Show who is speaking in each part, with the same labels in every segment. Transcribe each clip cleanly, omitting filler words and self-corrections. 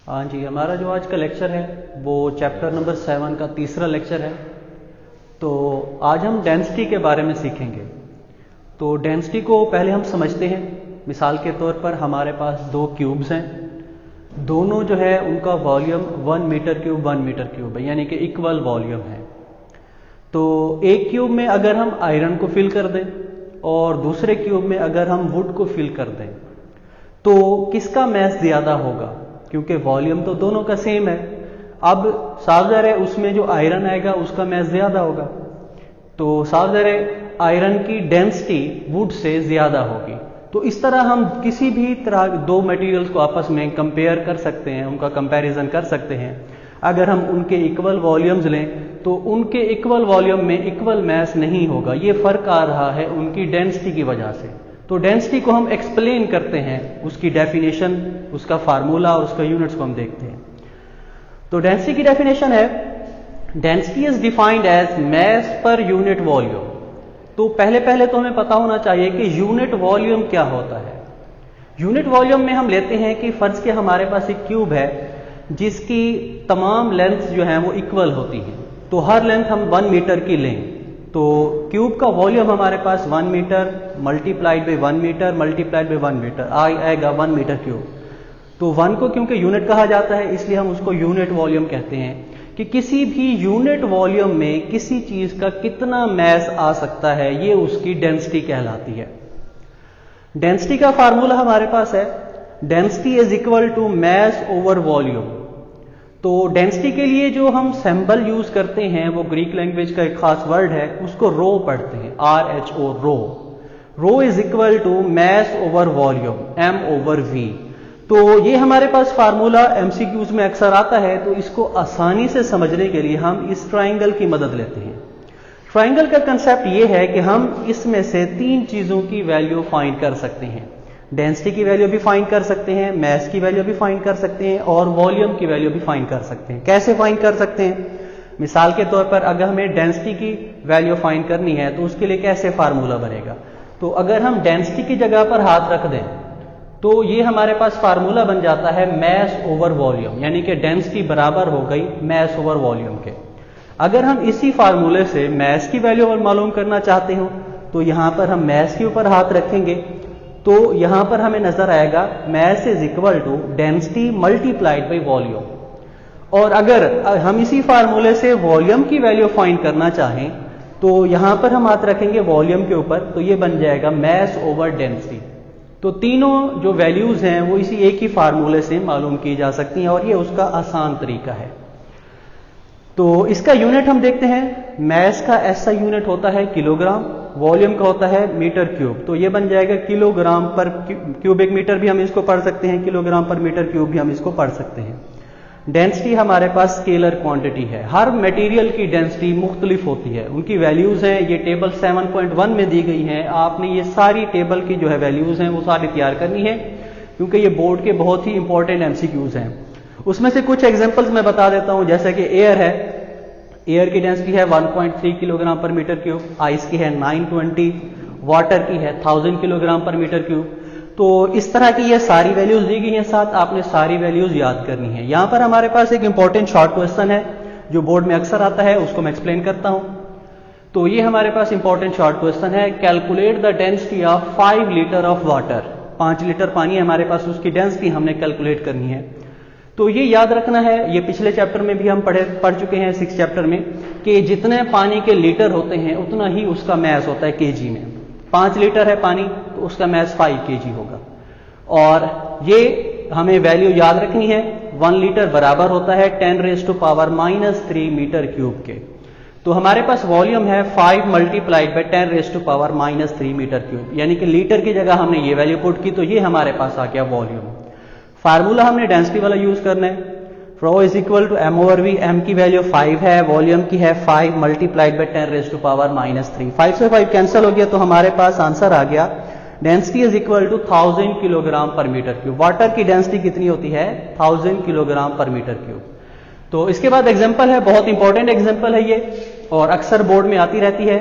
Speaker 1: हाँ जी, हमारा जो आज का लेक्चर है वो चैप्टर नंबर 7 का तीसरा लेक्चर है। तो आज हम डेंसिटी के बारे में सीखेंगे। तो डेंसिटी को पहले हम समझते हैं। मिसाल के तौर पर हमारे पास दो क्यूब्स हैं, दोनों जो है उनका volume 1 meter cube 1 meter cube है, यानी कि इक्वल वॉल्यूम है। तो एक क्यूब में अगर हम आयरन को फिल कर दें और दूसरे क्यूब में अगर हम वुड को फिल कर दें तो किसका मैस ज़्यादा होगा, क्योंकि वॉल्यूम तो दोनों का सेम है। अब साफ ज़ाहिर है उसमें जो आयरन आएगा उसका मैस ज़्यादा होगा, तो साफ ज़ाहिर है आयरन की डेंसिटी वुड से ज़्यादा होगी। तो इस तरह हम किसी भी तरह दो मटेरियल्स को आपस में कंपेयर कर सकते हैं, उनका कंपैरिजन कर सकते हैं। अगर हम उनके इक्वल वॉल्यूम्स लें तो उनके इक्वल वॉल्यूम में इक्वल मैस नहीं होगा। ये फ़र्क आ रहा है उनकी डेंसिटी की वजह से। तो डेंसिटी को हम एक्सप्लेन करते हैं, उसकी डेफिनेशन, उसका फार्मूला, उसका यूनिट्स को हम देखते हैं। तो डेंसिटी की डेफिनेशन है, density is defined as mass per unit volume. तो पहले तो हमें पता होना चाहिए कि यूनिट वॉल्यूम क्या होता है। यूनिट वॉल्यूम में हम लेते हैं कि फर्ज के हमारे पास एक क्यूब है जिसकी तमाम लेंथ जो है वो इक्वल होती हैं। तो हर लेंथ हम 1 मीटर की लें तो क्यूब का वॉल्यूम हमारे पास 1 meter multiplied by 1 meter multiplied by 1 meter आएगा 1 मीटर क्यूब। तो 1 को क्योंकि यूनिट कहा जाता है इसलिए हम उसको यूनिट वॉल्यूम कहते हैं कि किसी भी यूनिट वॉल्यूम में किसी चीज का कितना मैस आ सकता है, ये उसकी डेंसिटी कहलाती है। डेंसिटी का फार्मूला हमारे पास है, density is equal to mass over volume. तो डेंसिटी के लिए जो हम सिंबल यूज करते हैं वो ग्रीक लैंग्वेज का एक खास वर्ड है, उसको रो पढ़ते हैं, RHO, rho. Rho is equal to mass over volume, M over V। तो ये हमारे पास फार्मूला MCQs में अक्सर आता है, तो इसको आसानी से समझने के लिए हम इस ट्राइंगल की मदद लेते हैं। ट्राइंगल का कंसेप्ट ये है कि हम इसमें से 3 चीजों की वैल्यू फाइंड कर सकते हैं। डेंसिटी की वैल्यू भी फाइंड कर सकते हैं, मैस की वैल्यू भी फाइंड कर सकते हैं और वॉल्यूम की वैल्यू भी फाइंड कर सकते हैं। कैसे फाइंड कर सकते हैं? मिसाल के तौर पर अगर हमें डेंसिटी की वैल्यू फाइंड करनी है तो उसके लिए कैसे फार्मूला बनेगा? तो अगर हम डेंसिटी की जगह पर हाथ रख दें तो ये हमारे पास फार्मूला बन जाता है मैस ओवर वॉल्यूम, यानी कि डेंसिटी बराबर हो गई मैस ओवर वॉल्यूम के। अगर हम इसी फार्मूले से मैस की वैल्यू मालूम करना चाहते हो तो यहां पर हम मैस के ऊपर हाथ रखेंगे तो यहां पर हमें नजर आएगा mass is equal to density multiplied by volume. और अगर हम इसी फार्मूले से वॉल्यूम की वैल्यू फाइंड करना चाहें तो यहां पर हम हाथ रखेंगे वॉल्यूम के ऊपर, तो ये बन जाएगा मैस ओवर डेंसिटी। तो तीनों जो वैल्यूज हैं वो इसी एक ही फार्मूले से मालूम की जा सकती हैं और ये उसका आसान तरीका है। तो इसका यूनिट हम देखते हैं, मैस का ऐसा यूनिट होता है किलोग्राम, वॉल्यूम का होता है मीटर क्यूब। तो ये बन जाएगा किलोग्राम पर क्यूबिक मीटर भी हम इसको पढ़ सकते हैं, किलोग्राम पर मीटर क्यूब भी हम इसको पढ़ सकते हैं। डेंसिटी हमारे पास स्केलर क्वांटिटी है। हर मटेरियल की डेंसिटी मुख्तलिफ होती है, उनकी वैल्यूज हैं, ये टेबल 7.1 में दी गई हैं। आपने ये सारी टेबल की जो है वैल्यूज हैं वो सारी तैयार करनी है, क्योंकि ये बोर्ड के बहुत ही इंपॉर्टेंट MCQs हैं। उसमें से कुछ एग्जांपल्स मैं बता देता हूं, जैसे कि एयर है, एयर की डेंसिटी है 1.3 kilogram per meter cube, ice की है 920, वाटर की है 1000 किलोग्राम पर मीटर क्यूब। तो इस तरह की ये सारी वैल्यूज दी गई हैं, साथ आपने सारी वैल्यूज याद करनी है। यहां पर हमारे पास एक इंपॉर्टेंट शॉर्ट क्वेश्चन है जो बोर्ड में अक्सर आता है, उसको मैं एक्सप्लेन करता हूं। तो ये हमारे पास इंपॉर्टेंट शॉर्ट क्वेश्चन है, calculate the density of 5 litre of water. 5 litre पानी है हमारे पास, उसकी डेंसिटी हमने कैलकुलेट करनी है। तो ये याद रखना है, ये पिछले चैप्टर में भी हम पढ़ चुके हैं 6 चैप्टर में, कि जितने पानी के लीटर होते हैं उतना ही उसका मैस होता है केजी में। 5 लीटर है पानी तो उसका मैस 5 केजी होगा। और ये हमें वैल्यू याद रखनी है, 1 लीटर बराबर होता है 10⁻³ मीटर क्यूब के। तो हमारे पास वॉल्यूम है 5 मल्टीप्लाइड बाई 10⁻³ मीटर क्यूब, यानी कि लीटर की जगह हमने ये वैल्यू पुट की तो ये हमारे पास आ गया वॉल्यूम। फार्मूला हमने डेंसिटी वाला यूज करना है, rho is equal to M over V। M की वैल्यू 5 है, वॉल्यूम की है 5 मल्टीप्लाइड बाई 10⁻³ 5 से 5 कैंसिल हो गया तो हमारे पास आंसर आ गया, density is equal to 1000 kilogram per meter cube. Water की डेंसिटी कितनी होती है? 1000 किलोग्राम पर मीटर क्यूब। तो इसके बाद एग्जांपल है, बहुत इंपॉर्टेंट एग्जांपल है ये और अक्सर बोर्ड में आती रहती है।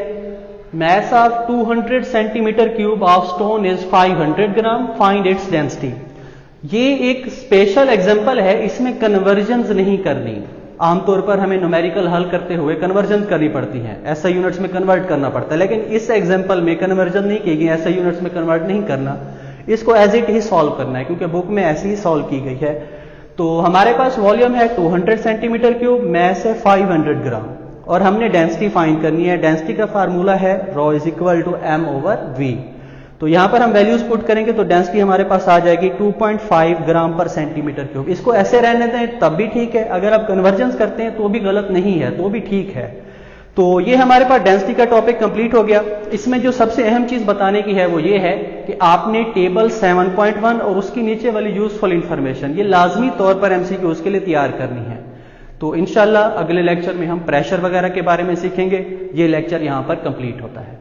Speaker 1: Mass of 200 centimetre cube of stone is 500 gram, find its density. ये एक स्पेशल एग्जांपल है, इसमें कन्वर्जन्स नहीं करनी। आमतौर पर हमें न्यूमेरिकल हल करते हुए कन्वर्जन करनी पड़ती है, ऐसा यूनिट्स में कन्वर्ट करना पड़ता है, लेकिन इस एग्जांपल में कन्वर्जन नहीं की गई, ऐसा यूनिट्स में कन्वर्ट नहीं करना, इसको एज इट ही सॉल्व करना है, क्योंकि बुक में ऐसे ही सॉल्व की गई है। तो हमारे पास वॉल्यूम है 200 सेंटीमीटर क्यूब, मैस है 500 ग्राम, और हमने डेंसिटी फाइंड करनी है। डेंसिटी का फार्मूला है ρ इज इक्वल टू m/v। तो यहां पर हम वैल्यूज पुट करेंगे तो डेंसिटी हमारे पास आ जाएगी 2.5 ग्राम पर सेंटीमीटर क्यूब। इसको ऐसे रहने दें तब भी ठीक है, अगर आप कन्वर्जेंस करते हैं तो भी गलत नहीं है, तो भी ठीक है। तो ये हमारे पास डेंसिटी का टॉपिक कंप्लीट हो गया। इसमें जो सबसे अहम चीज बताने की है वो ये है कि आपने टेबल 7.1 और उसकी नीचे वाली यूजफुल इंफॉर्मेशन ये लाजमी तौर पर एमसीक्यूज के लिए तैयार करनी है। तो इंशाल्लाह अगले लेक्चर में हम प्रेशर वगैरह के बारे में सीखेंगे। ये लेक्चर यहां पर कंप्लीट होता है।